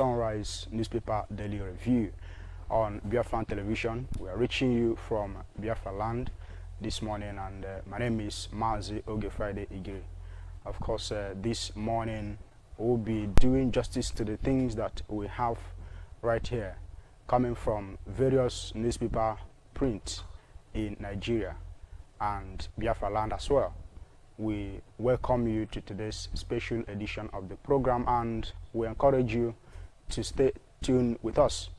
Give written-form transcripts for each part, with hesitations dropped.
Sunrise Newspaper Daily Review on Biafra Television. We are reaching you from Biafra land this morning, and my name is Mazi Oge Friday Igiri. Of course, this morning we'll be doing justice to the things that we have right here, coming from various newspaper print in Nigeria and Biafra land as well. We welcome you to today's special edition of the program, and we encourage you to stay tuned with us.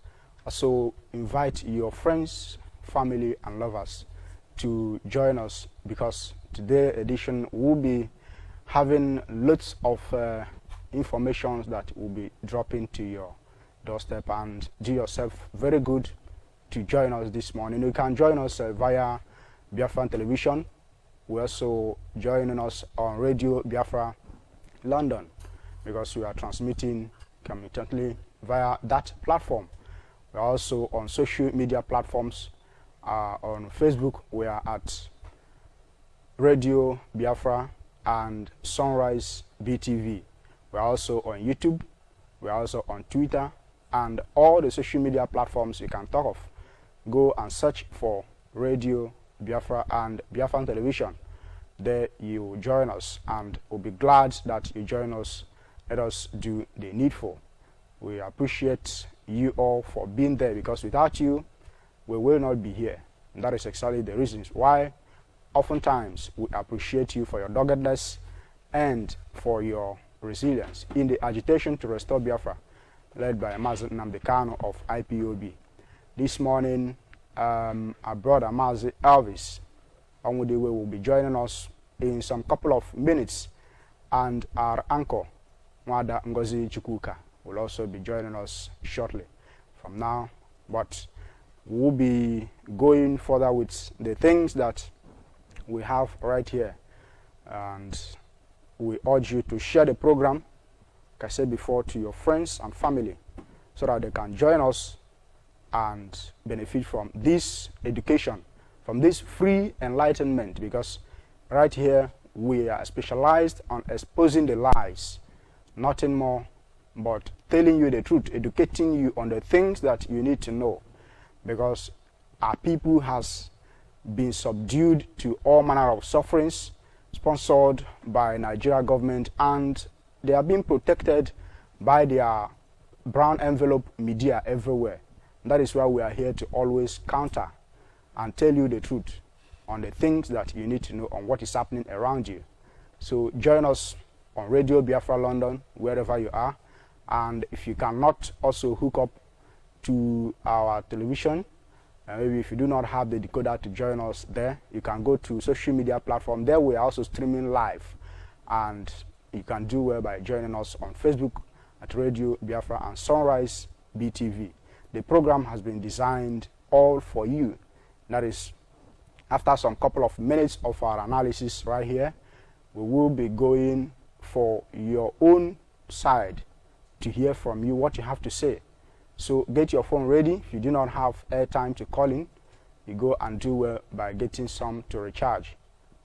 Also, invite your friends, family, and lovers to join us, because today's edition will be having lots of information that will be dropping to your doorstep, and do yourself very good to join us this morning. You can join us via Biafra Television. We're also joining us on Radio Biafra London, because we are transmitting concomitantly via that platform. We're also on social media platforms. On Facebook, we are at Radio Biafra and Sunrise BTV. We're also on YouTube. We're also on Twitter, and all the social media platforms you can talk of. Go and search for Radio Biafra and Biafra Television. There you will join us, and we'll be glad that you join us. Let us do the needful. We appreciate you all for being there, because without you, we will not be here. And that is exactly the reasons why oftentimes we appreciate you for your doggedness and for your resilience in the agitation to restore Biafra, led by Nnamdi Kanu of IPOB. This morning, our brother Mazi Elvis Onwudewe will be joining us in some couple of minutes, and our anchor Mwada Ngozi Chukwuka will also be joining us shortly from now. But we'll be going further with the things that we have right here, and we urge you to share the program, like I said before, to your friends and family, so that they can join us and benefit from this education, from this free enlightenment, because right here we are specialized on exposing the lies, nothing more but telling you the truth, educating you on the things that you need to know, because our people has been subdued to all manner of sufferings sponsored by Nigeria government, and they are being protected by their brown envelope media everywhere. That is why we are here to always counter and tell you the truth on the things that you need to know on what is happening around you. So join us on Radio Biafra London, wherever you are. And if you cannot also hook up to our television, maybe if you do not have the decoder to join us there, you can go to social media platform. There we are also streaming live, and you can do well by joining us on Facebook at Radio Biafra and Sunrise BTV. The program has been designed all for you. That is, after some couple of minutes of our analysis right here, we will be going for your own side to hear from you what you have to say. So get your phone ready. If you do not have airtime to call in, you go and do well by getting some to recharge,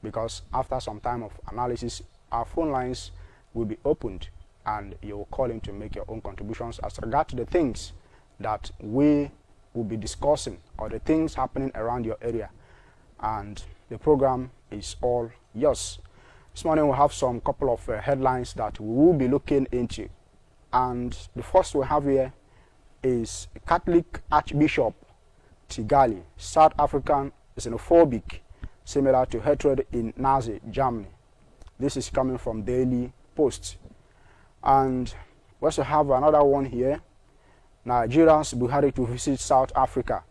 because after some time of analysis, our phone lines will be opened, and you will call in to make your own contributions as regard to the things that we will be discussing, or the things happening around your area, and the program is all yours. This morning we'll have some couple of headlines that we will be looking into, and the first we have here is Catholic Archbishop Tigali, South African xenophobic, similar to hatred in Nazi Germany. This is coming from Daily Post. And we also have another one here, Nigeria's Buhari to visit South Africa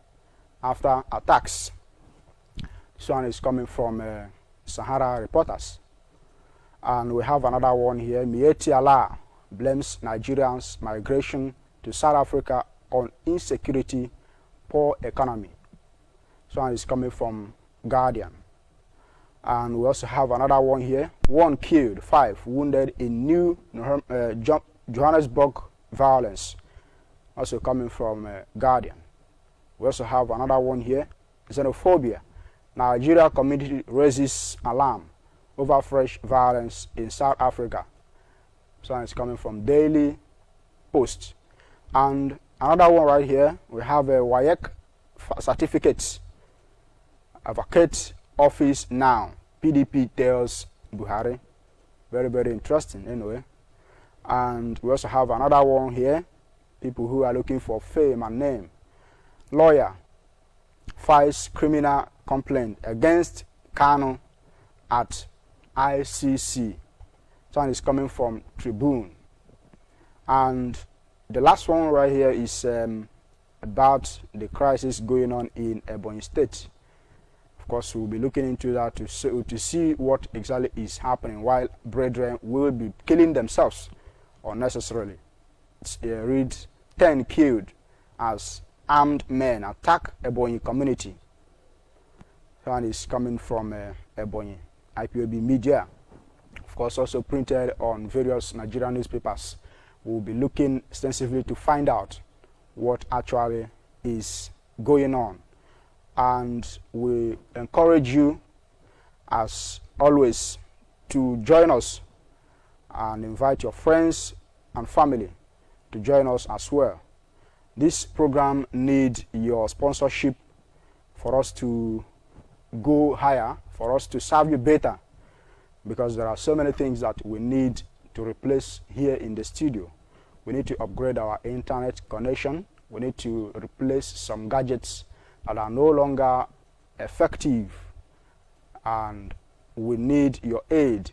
after attacks. This one is coming from Sahara Reporters. And we have another one here, Mieti Allah blames Nigerians' migration to South Africa on insecurity, poor economy. This one is coming from Guardian. And we also have another one here, 1 killed, 5 wounded in new Johannesburg violence, also coming from Guardian. We also have another one here, xenophobia. Nigeria community raises alarm over fresh violence in South Africa. So it's coming from Daily Post. And another one right here, we have a WAEC certificate, a vacate office now. PDP tells Buhari. Very, very interesting anyway. And we also have another one here, people who are looking for fame and name. Lawyer files criminal complaint against Kanu at ICC. That is coming from Tribune. And the last one right here is about the crisis going on in Ebonyi State. Of course, we'll be looking into that to see what exactly is happening while brethren will be killing themselves unnecessarily. It reads 10 killed as armed men attack Ebonyi community. That is coming from Ebonyi. IPOB Media. Of course, also printed on various Nigerian newspapers. We'll be looking extensively to find out what actually is going on. And we encourage you, as always, to join us and invite your friends and family to join us as well. This program needs your sponsorship for us to go higher, for us to serve you better, because there are so many things that we need to replace here in the studio. We need to upgrade our internet connection. We need to replace some gadgets that are no longer effective, and we need your aid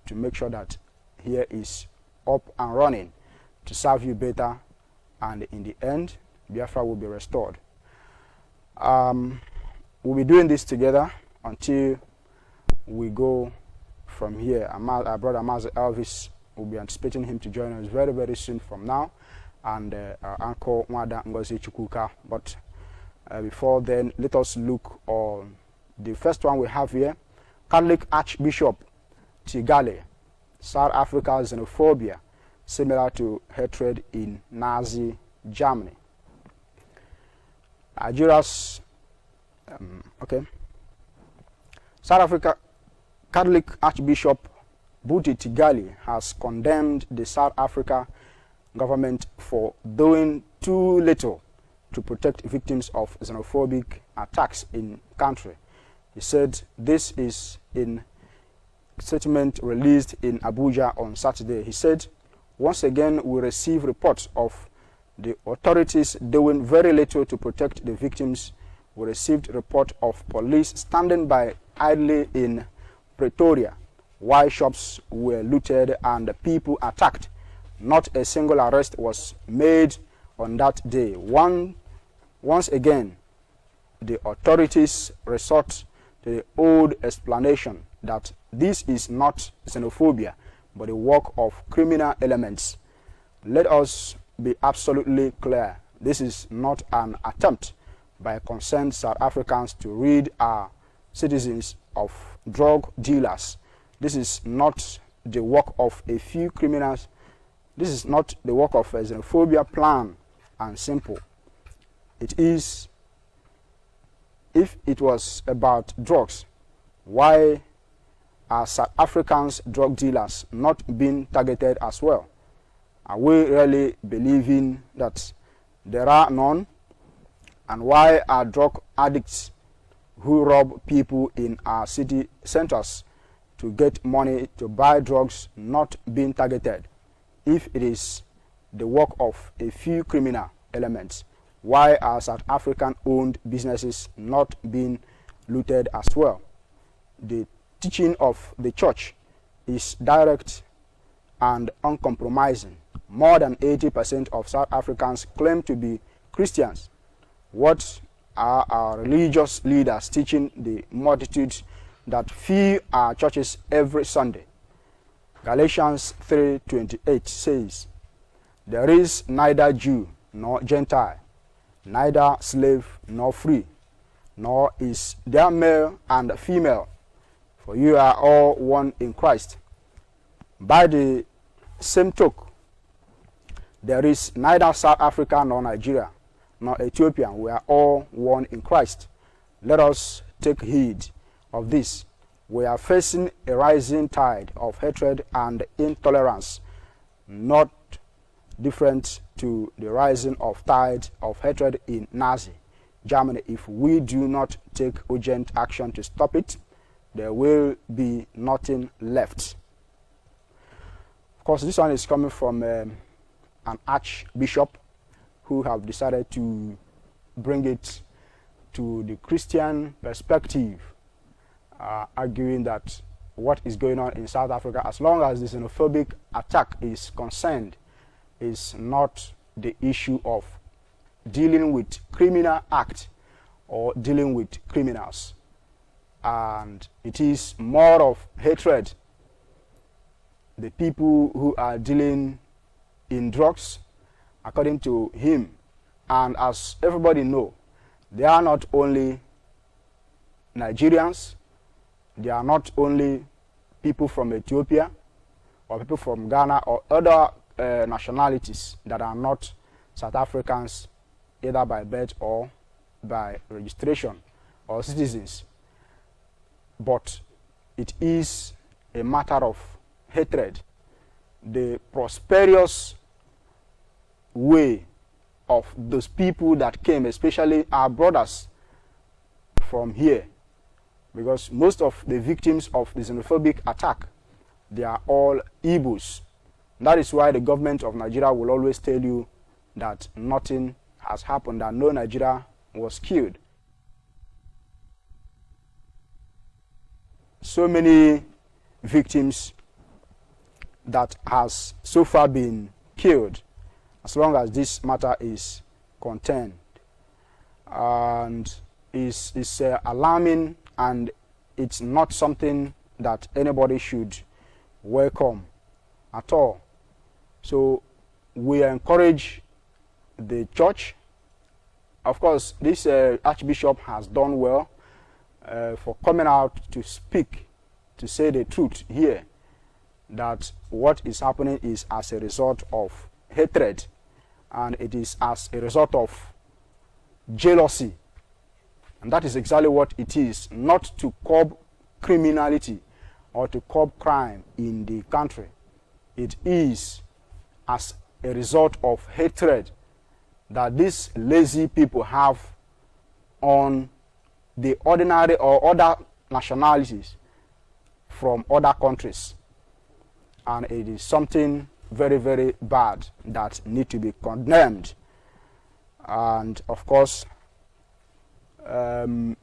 to make sure that here is up and running to serve you better, and in the end Biafra will be restored. We'll be doing this together until we go from here. Our brother Mazi Elvis, will be anticipating him to join us very, very soon from now, and our uncle Mwada Ngozi Chukwuka. But before then, let us look on the first one we have here. Catholic Archbishop Tigale, South Africa's xenophobia similar to hatred in Nazi Germany. Nigeria's South Africa Catholic Archbishop Buti Tigale has condemned the South Africa government for doing too little to protect victims of xenophobic attacks in country. He said this is in a statement released in Abuja on Saturday. He said, once again we receive reports of the authorities doing very little to protect the victims. We received report of police standing by idly in Pretoria while shops were looted and people attacked. Not a single arrest was made on that day. Once again, the authorities resort to the old explanation that this is not xenophobia, but a work of criminal elements. Let us be absolutely clear. This is not an attempt by concerned South Africans to rid our citizens of drug dealers. This is not the work of a few criminals. This is not the work of a xenophobia plan and simple. It is, if it was about drugs, why are South Africans drug dealers not being targeted as well? Are we really believing that there are none? And why are drug addicts who rob people in our city centers to get money to buy drugs not being targeted? If it is the work of a few criminal elements, why are South African-owned businesses not being looted as well? The teaching of the church is direct and uncompromising. More than 80% of South Africans claim to be Christians. What are our religious leaders teaching the multitudes that fill our churches every Sunday? Galatians 3:28 says, there is neither Jew nor Gentile, neither slave nor free, nor is there male and female, for you are all one in Christ. By the same token, there is neither South Africa nor Nigeria nor Ethiopia. We are all one in Christ. Let us take heed of this. We are facing a rising tide of hatred and intolerance, not different to the rising of tide of hatred in Nazi Germany. If we do not take urgent action to stop it, there will be nothing left. Of course, this one is coming from an archbishop who have decided to bring it to the Christian perspective, arguing that what is going on in South Africa, as long as the xenophobic attack is concerned, is not the issue of dealing with criminal act or dealing with criminals, and it is more of hatred. The people who are dealing in drugs, according to him, and as everybody know, they are not only Nigerians, they are not only people from Ethiopia or people from Ghana or other nationalities that are not South Africans, either by birth or by registration or citizens. But it is a matter of hatred. The prosperous way of those people that came, especially our brothers from here, because most of the victims of the xenophobic attack, they are all Igbos. That is why the government of Nigeria will always tell you that nothing has happened, that no Nigeria was killed. So many victims that has so far been killed, as long as this matter is contained, and is alarming, and it's not something that anybody should welcome at all. So we encourage the church. Of course, this Archbishop has done well for coming out to speak, to say the truth here, that what is happening is as a result of hatred, and it is as a result of jealousy. And that is exactly what it is, not to curb criminality or to curb crime in the country. It is as a result of hatred that these lazy people have on the ordinary or other nationalities from other countries. And it is something very, very bad that need to be condemned. And of course,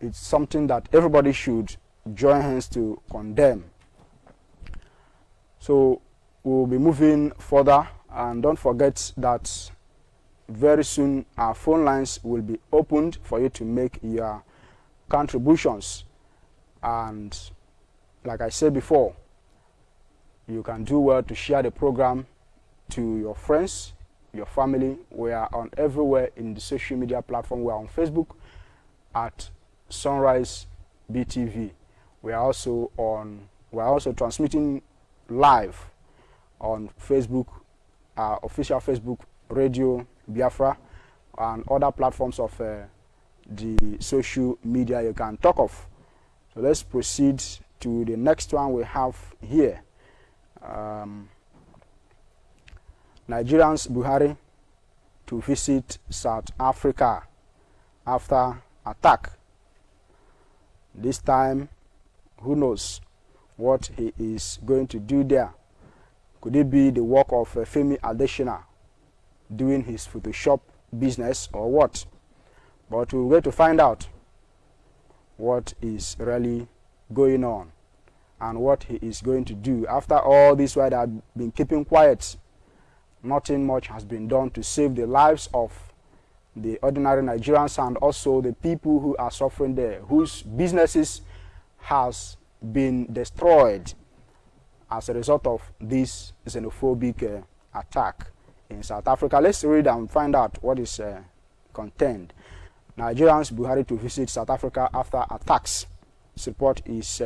it's something that everybody should join hands to condemn. So we'll be moving further, and don't forget that very soon our phone lines will be opened for you to make your contributions. And like I said before, you can do well to share the program to your friends, your family. We are on everywhere in the social media platform. We are on Facebook at Sunrise BTV. We are also transmitting live on Facebook, official Facebook Radio Biafra, and other platforms of the social media you can talk of. So let's proceed to the next one we have here. Nigerians Buhari to visit South Africa after attack. This time, who knows what he is going to do there? Could it be the work of Femi Adesina doing his Photoshop business or what? But we'll get to find out what is really going on and what he is going to do. After all this while they have been keeping quiet, nothing much has been done to save the lives of the ordinary Nigerians and also the people who are suffering there, whose businesses has been destroyed as a result of this xenophobic attack in South Africa. Let's read and find out what is contained. Nigerians Buhari to visit South Africa after attacks. This report is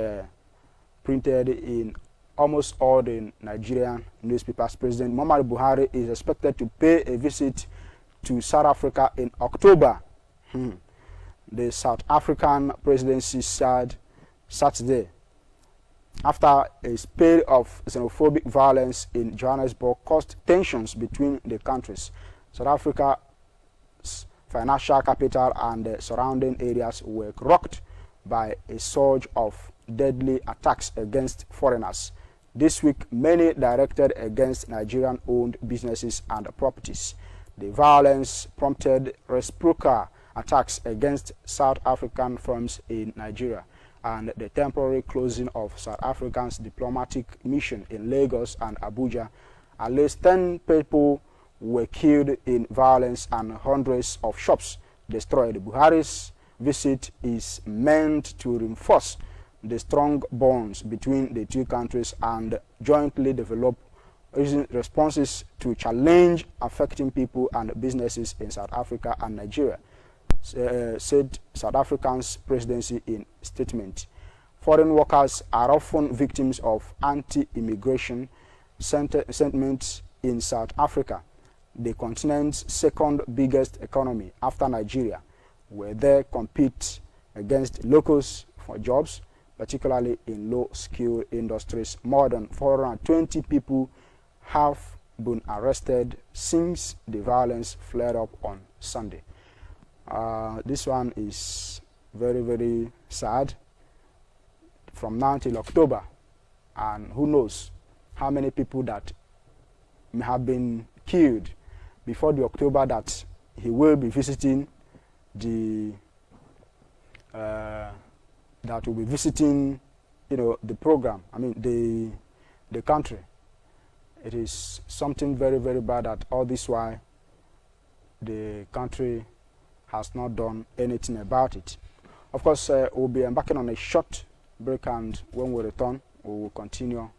printed in almost all the Nigerian newspapers. President Muhammadu Buhari is expected to pay a visit to South Africa in October. The South African presidency said Saturday after a spate of xenophobic violence in Johannesburg caused tensions between the countries. South Africa's financial capital and the surrounding areas were rocked by a surge of deadly attacks against foreigners. This week, many directed against Nigerian-owned businesses and properties. The violence prompted reciprocal attacks against South African firms in Nigeria and the temporary closing of South Africa's diplomatic mission in Lagos and Abuja. At least 10 people were killed in violence and hundreds of shops destroyed. Buhari's visit is meant to reinforce the strong bonds between the two countries and jointly develop responses to challenge affecting people and businesses in South Africa and Nigeria, said South Africa's presidency in a statement. Foreign workers are often victims of anti-immigration sentiments in South Africa, the continent's second biggest economy after Nigeria, where they compete against locals for jobs, particularly in low-skilled industries. More than 420 people have been arrested since the violence flared up on Sunday. This one is very, very sad. From now till October, and who knows how many people that may have been killed before the October that he will be visiting the that will be visiting, the program. I mean the country. It is something very, very bad that all this while the country has not done anything about it. Of course, we'll be embarking on a short break, and when we return, we will continue